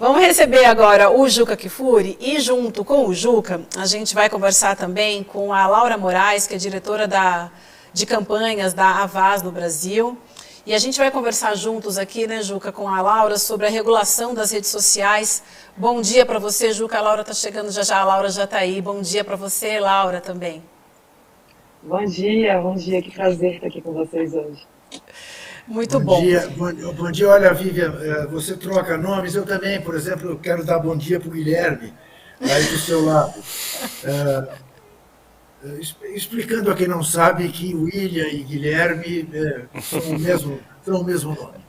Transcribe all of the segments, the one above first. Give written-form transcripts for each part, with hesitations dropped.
Vamos receber agora o Juca Kfouri e junto com o Juca, a gente vai conversar também com a Laura Moraes, que é diretora de campanhas da Havas no Brasil. E a gente vai conversar juntos aqui, né, Juca, com a Laura sobre a regulação das redes sociais. Bom dia para você, Juca. A Laura está chegando já já, a Laura já está aí. Bom dia para você, Laura, também. Bom dia, que prazer estar aqui com vocês hoje. Muito Bom bom. dia, bom dia. Olha, Vivian, você troca nomes, eu também, por exemplo, eu quero dar bom dia para o Guilherme, aí do seu lado. Explicando a quem não sabe que William e Guilherme são o mesmo nome.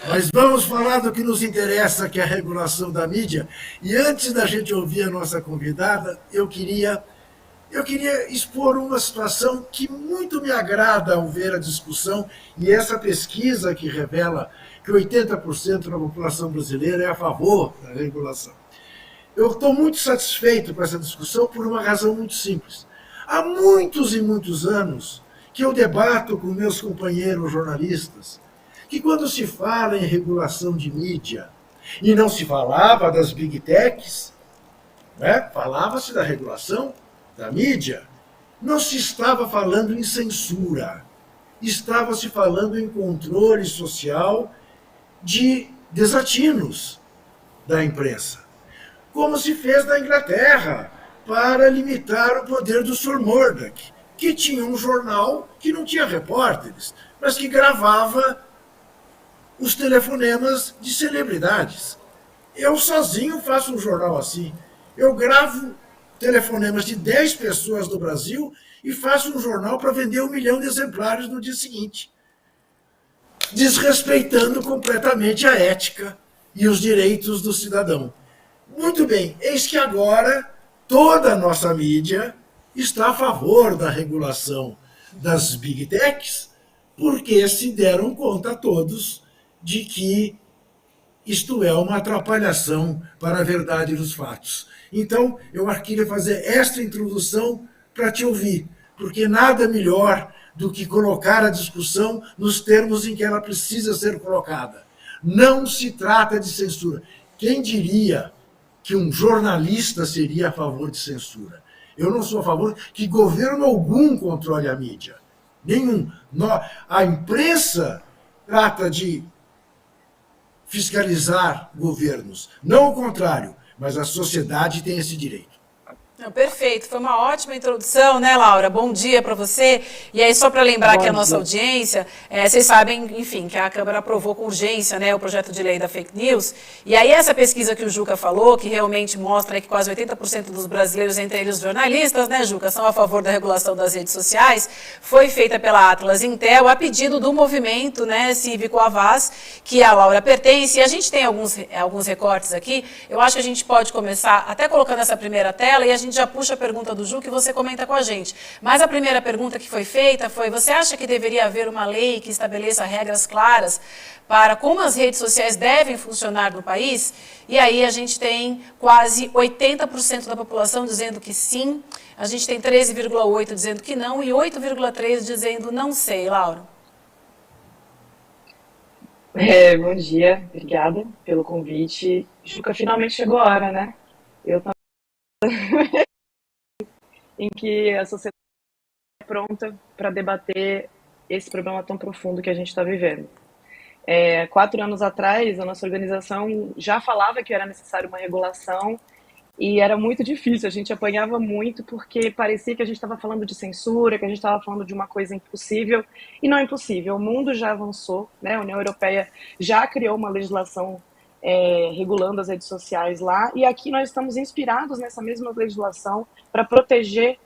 Mas vamos falar do que nos interessa, que é a regulação da mídia. E antes da gente ouvir a nossa convidada, eu queria expor uma situação que muito me agrada ao ver a discussão, e essa pesquisa que revela que 80% da população brasileira é a favor da regulação. Eu estou muito satisfeito com essa discussão por uma razão muito simples. Há muitos e muitos anos que eu debato com meus companheiros jornalistas que quando se fala em regulação de mídia, e não se falava das big techs, né? Falava-se da regulação da mídia, não se estava falando em censura, estava se falando em controle social de desatinos da imprensa, como se fez na Inglaterra para limitar o poder do Sr. Murdoch, que tinha um jornal que não tinha repórteres, mas que gravava os telefonemas de celebridades. Eu sozinho faço um jornal assim. Eu gravo telefonemas de 10 pessoas do Brasil e faço um jornal para vender 1 milhão de exemplares no dia seguinte, desrespeitando completamente a ética e os direitos do cidadão. Muito bem, eis que agora toda a nossa mídia está a favor da regulação das big techs, porque se deram conta todos de que isto é uma atrapalhação para a verdade dos fatos. Então, eu queria fazer esta introdução para te ouvir, porque nada melhor do que colocar a discussão nos termos em que ela precisa ser colocada. Não se trata de censura. Quem diria que um jornalista seria a favor de censura? Eu não sou a favor que governo algum controle a mídia. Nenhum. A imprensa trata de fiscalizar governos. Não o contrário, mas a sociedade tem esse direito. Não, perfeito, foi uma ótima introdução, né, Laura? Bom dia para você. E aí, só para lembrar Bom que a nossa dia. audiência, vocês sabem, enfim, que a Câmara aprovou com urgência, né, o projeto de lei da fake news. E aí, essa pesquisa que o Juca falou, que realmente mostra que quase 80% dos brasileiros, entre eles jornalistas, né, Juca, são a favor da regulação das redes sociais, foi feita pela Atlas Intel a pedido do movimento, né, cívico Havas, que a Laura pertence. E a gente tem alguns recortes aqui. Eu acho que a gente pode começar até colocando essa primeira tela e a gente já puxa a pergunta do Ju, que você comenta com a gente. Mas a primeira pergunta que foi feita foi: você acha que deveria haver uma lei que estabeleça regras claras para como as redes sociais devem funcionar no país? E aí a gente tem quase 80% da população dizendo que sim, a gente tem 13,8% dizendo que não e 8,3% dizendo não sei. Laura? Bom dia, obrigada pelo convite. Juca, finalmente chegou a hora, né? Eu tô em que a sociedade é pronta para debater esse problema tão profundo que a gente está vivendo. 4 anos atrás, a nossa organização já falava que era necessário uma regulação e era muito difícil, a gente apanhava muito porque parecia que a gente estava falando de censura, que a gente estava falando de uma coisa impossível, e não é impossível. O mundo já avançou, né? A União Europeia já criou uma legislação regulando as redes sociais lá, e aqui nós estamos inspirados nessa mesma legislação para proteger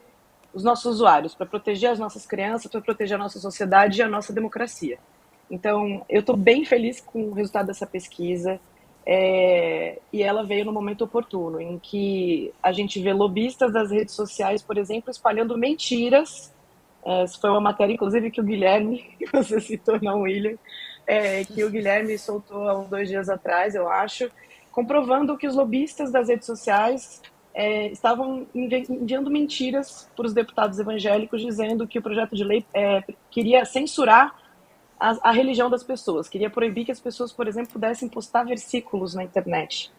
os nossos usuários, para proteger as nossas crianças, para proteger a nossa sociedade e a nossa democracia. Então, eu estou bem feliz com o resultado dessa pesquisa, e ela veio no momento oportuno, em que a gente vê lobistas das redes sociais, por exemplo, espalhando mentiras. Essa foi uma matéria, inclusive, que o Guilherme, que você citou, não, William, que o Guilherme soltou há uns 2 dias atrás, eu acho, comprovando que os lobistas das redes sociais estavam enviando mentiras para os deputados evangélicos, dizendo que o projeto de lei queria censurar a religião das pessoas, queria proibir que as pessoas, por exemplo, pudessem postar versículos na internet.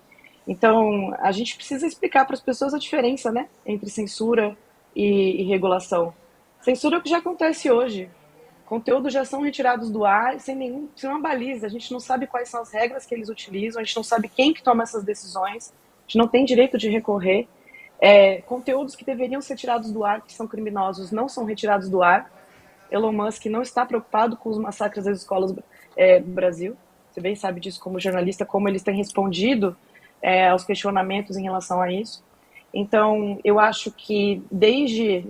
Então, a gente precisa explicar para as pessoas a diferença, né, entre censura e regulação. Censura é o que já acontece hoje. Conteúdos já são retirados do ar sem uma baliza. A gente não sabe quais são as regras que eles utilizam, a gente não sabe quem que toma essas decisões, a gente não tem direito de recorrer. Conteúdos que deveriam ser tirados do ar, que são criminosos, não são retirados do ar. Elon Musk não está preocupado com os massacres das escolas do Brasil. Você bem sabe disso como jornalista, como eles têm respondido aos questionamentos em relação a isso. Então, eu acho que desde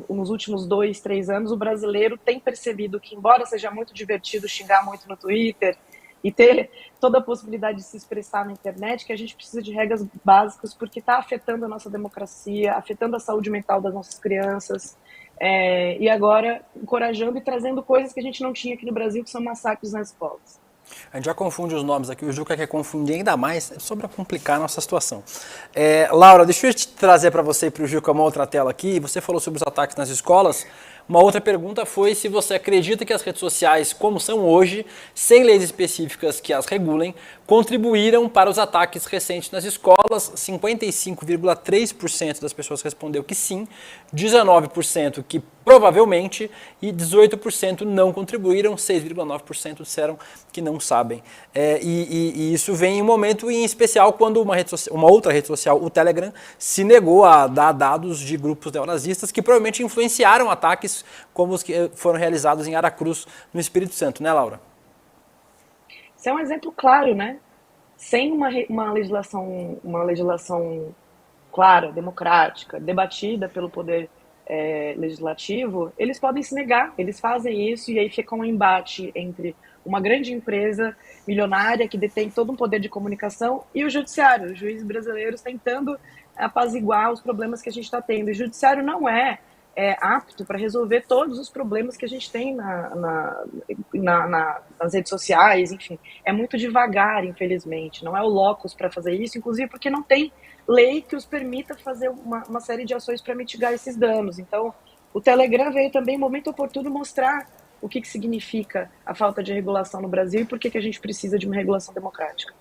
nos últimos 2, 3 anos, o brasileiro tem percebido que, embora seja muito divertido xingar muito no Twitter e ter toda a possibilidade de se expressar na internet, que a gente precisa de regras básicas, porque está afetando a nossa democracia, afetando a saúde mental das nossas crianças, e agora encorajando e trazendo coisas que a gente não tinha aqui no Brasil, que são massacres nas escolas. A gente já confunde os nomes aqui, o Juca quer confundir ainda mais, só para complicar a nossa situação. Laura, deixa eu te trazer para você e para o Juca uma outra tela aqui. Você falou sobre os ataques nas escolas. Uma outra pergunta foi se você acredita que as redes sociais, como são hoje, sem leis específicas que as regulem, contribuíram para os ataques recentes nas escolas. 55,3% das pessoas respondeu que sim, 19% que provavelmente e 18% não contribuíram, 6,9% disseram que não sabem. E isso vem em um momento em especial quando uma outra rede social, o Telegram, se negou a dar dados de grupos neonazistas que provavelmente influenciaram ataques como os que foram realizados em Aracruz, no Espírito Santo, né, Laura? Isso é um exemplo claro, né? Sem uma legislação clara, democrática, debatida pelo poder legislativo, eles podem se negar, eles fazem isso e aí fica um embate entre uma grande empresa milionária que detém todo um poder de comunicação e o judiciário, os juízes brasileiros tentando apaziguar os problemas que a gente está tendo. E o judiciário não é apto para resolver todos os problemas que a gente tem nas redes sociais, enfim. É muito devagar, infelizmente. Não é o locus para fazer isso, inclusive porque não tem lei que os permita fazer uma série de ações para mitigar esses danos. Então, o Telegram veio também, em momento oportuno, mostrar o que significa a falta de regulação no Brasil e por que a gente precisa de uma regulação democrática.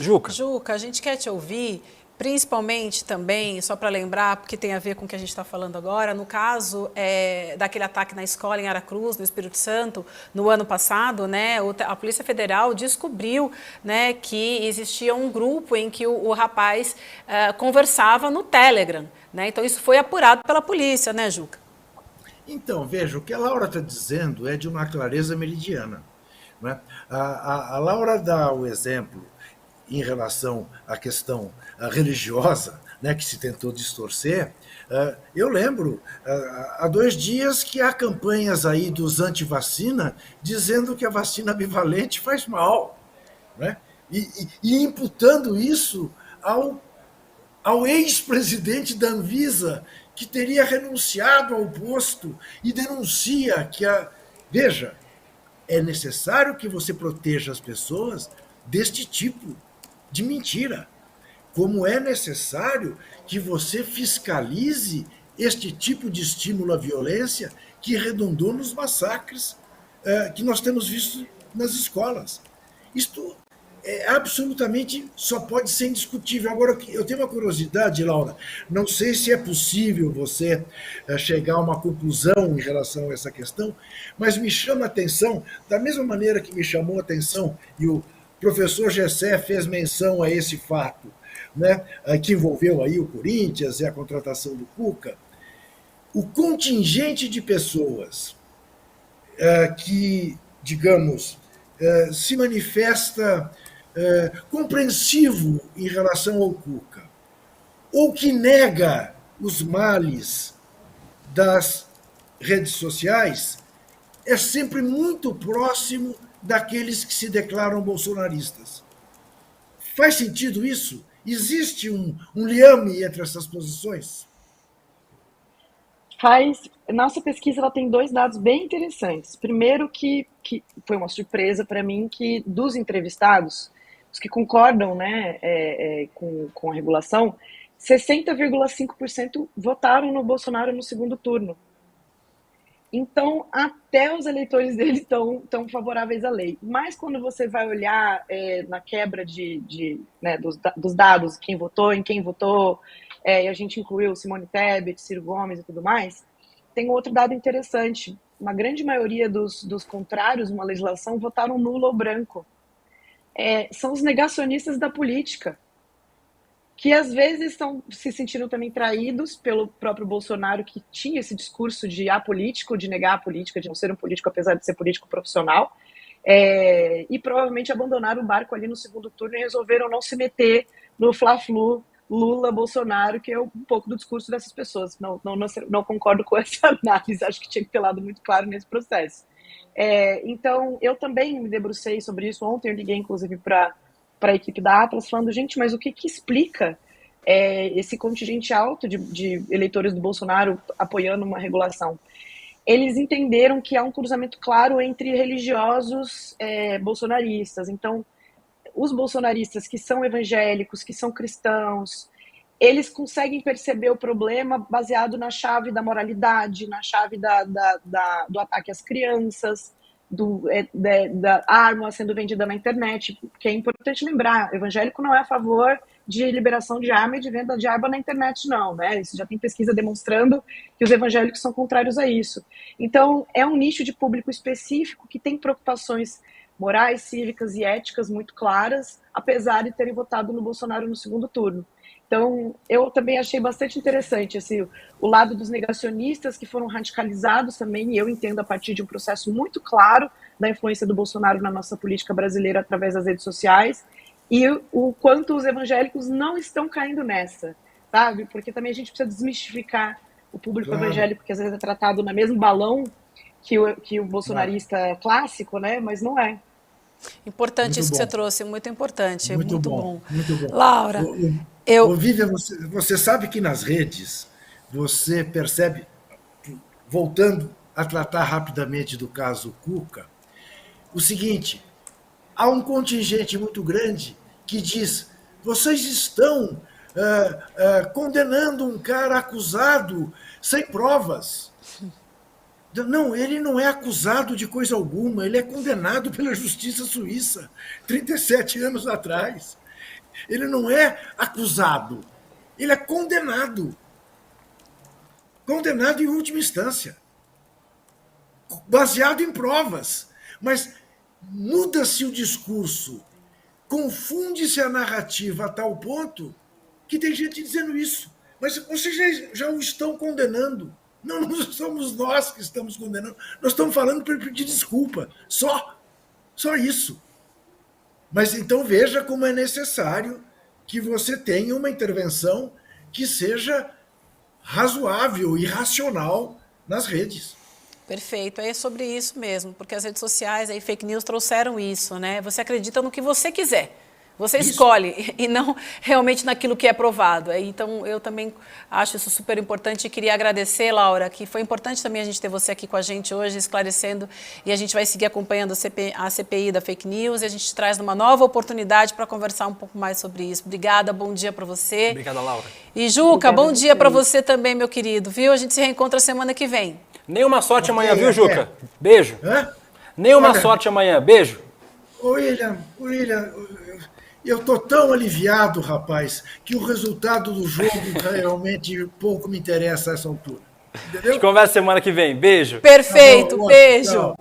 Juca, a gente quer te ouvir, principalmente também, só para lembrar, porque tem a ver com o que a gente está falando agora, no caso daquele ataque na escola em Aracruz, no Espírito Santo, no ano passado, né, a Polícia Federal descobriu, né, que existia um grupo em que o rapaz conversava no Telegram, né, então isso foi apurado pela polícia, né, Juca? Então, veja, o que a Laura está dizendo é de uma clareza meridiana. Né? A Laura dá o exemplo em relação à questão religiosa, né, que se tentou distorcer. Eu lembro, há 2 dias, que há campanhas aí dos anti-vacina dizendo que a vacina bivalente faz mal, né? E imputando isso ao ex-presidente da Anvisa, que teria renunciado ao posto e denuncia que Veja, é necessário que você proteja as pessoas deste tipo de mentira, como é necessário que você fiscalize este tipo de estímulo à violência que redundou nos massacres que nós temos visto nas escolas. Isto absolutamente só pode ser indiscutível. Agora, eu tenho uma curiosidade, Laura, não sei se é possível você chegar a uma conclusão em relação a essa questão, mas me chama a atenção, da mesma maneira que me chamou a atenção, e o professor Gessé fez menção a esse fato, né, que envolveu aí o Corinthians e a contratação do Cuca, o contingente de pessoas que, digamos, se manifesta compreensivo em relação ao Cuca, ou que nega os males das redes sociais, é sempre muito próximo daqueles que se declaram bolsonaristas. Faz sentido isso? Existe um liame entre essas posições? Nossa pesquisa ela tem 2 dados bem interessantes. Primeiro, que foi uma surpresa para mim, que dos entrevistados, os que concordam, né, com a regulação, 60,5% votaram no Bolsonaro no segundo turno. Então, até os eleitores dele estão favoráveis à lei. Mas quando você vai olhar na quebra né, dos dados, quem votou, em quem votou, e a gente incluiu Simone Tebet, Ciro Gomes e tudo mais, tem outro dado interessante. Uma grande maioria dos contrários a uma legislação votaram nulo ou branco. São os negacionistas da política, que às vezes estão se sentindo também traídos pelo próprio Bolsonaro, que tinha esse discurso de apolítico, de negar a política, de não ser um político, apesar de ser político profissional, e provavelmente abandonaram o barco ali no segundo turno e resolveram não se meter no fla-flu Lula-Bolsonaro, que é um pouco do discurso dessas pessoas. Não concordo com essa análise, acho que tinha que ter lado muito claro nesse processo. Então, eu também me debrucei sobre isso. Ontem eu liguei, inclusive, para a equipe da Atlas, falando, gente, mas o que explica esse contingente alto de eleitores do Bolsonaro apoiando uma regulação? Eles entenderam que há um cruzamento claro entre religiosos bolsonaristas. Então, os bolsonaristas que são evangélicos, que são cristãos, eles conseguem perceber o problema baseado na chave da moralidade, na chave do ataque às crianças, da arma sendo vendida na internet, que é importante lembrar, o evangélico não é a favor de liberação de arma e de venda de arma na internet, não, né? Isso já tem pesquisa demonstrando que os evangélicos são contrários a isso. Então, é um nicho de público específico que tem preocupações morais, cívicas e éticas muito claras, apesar de terem votado no Bolsonaro no segundo turno. Então, eu também achei bastante interessante assim, o lado dos negacionistas que foram radicalizados também, e eu entendo a partir de um processo muito claro da influência do Bolsonaro na nossa política brasileira através das redes sociais, e o quanto os evangélicos não estão caindo nessa, sabe? Porque também a gente precisa desmistificar o público evangélico, que às vezes é tratado no mesmo balão que o bolsonarista clássico, né? Mas não é. Importante Muito isso que bom. você trouxe, muito importante, muito bom. Muito bom. Laura, Vivian, você sabe que nas redes você percebe, voltando a tratar rapidamente do caso Cuca, o seguinte, há um contingente muito grande que diz, vocês estão condenando um cara acusado sem provas. Não, ele não é acusado de coisa alguma, ele é condenado pela justiça suíça, 37 anos atrás. Ele não é acusado, ele é condenado. Condenado em última instância, baseado em provas. Mas muda-se o discurso, confunde-se a narrativa a tal ponto que tem gente dizendo isso. Mas vocês já o estão condenando. Não somos nós que estamos condenando. Nós estamos falando para pedir desculpa. Só isso. Mas então veja como é necessário que você tenha uma intervenção que seja razoável e racional nas redes. Perfeito, é sobre isso mesmo, porque as redes sociais, aí fake news trouxeram isso, né? Você acredita no que você quiser. Você escolhe e não realmente naquilo que é provado. Então, eu também acho isso super importante e queria agradecer, Laura, que foi importante também a gente ter você aqui com a gente hoje, esclarecendo, e a gente vai seguir acompanhando a CPI da fake news e a gente traz uma nova oportunidade para conversar um pouco mais sobre isso. Obrigada, bom dia para você. Obrigada, Laura. E Juca, bom dia para você também, meu querido, viu? A gente se reencontra semana que vem. Nenhuma sorte amanhã, viu, Juca? Beijo. Nenhuma sorte amanhã, beijo. William, eu estou tão aliviado, rapaz, que o resultado do jogo realmente pouco me interessa a essa altura. Entendeu? A gente conversa semana que vem. Beijo. Perfeito, Tá bom, beijo. tchau.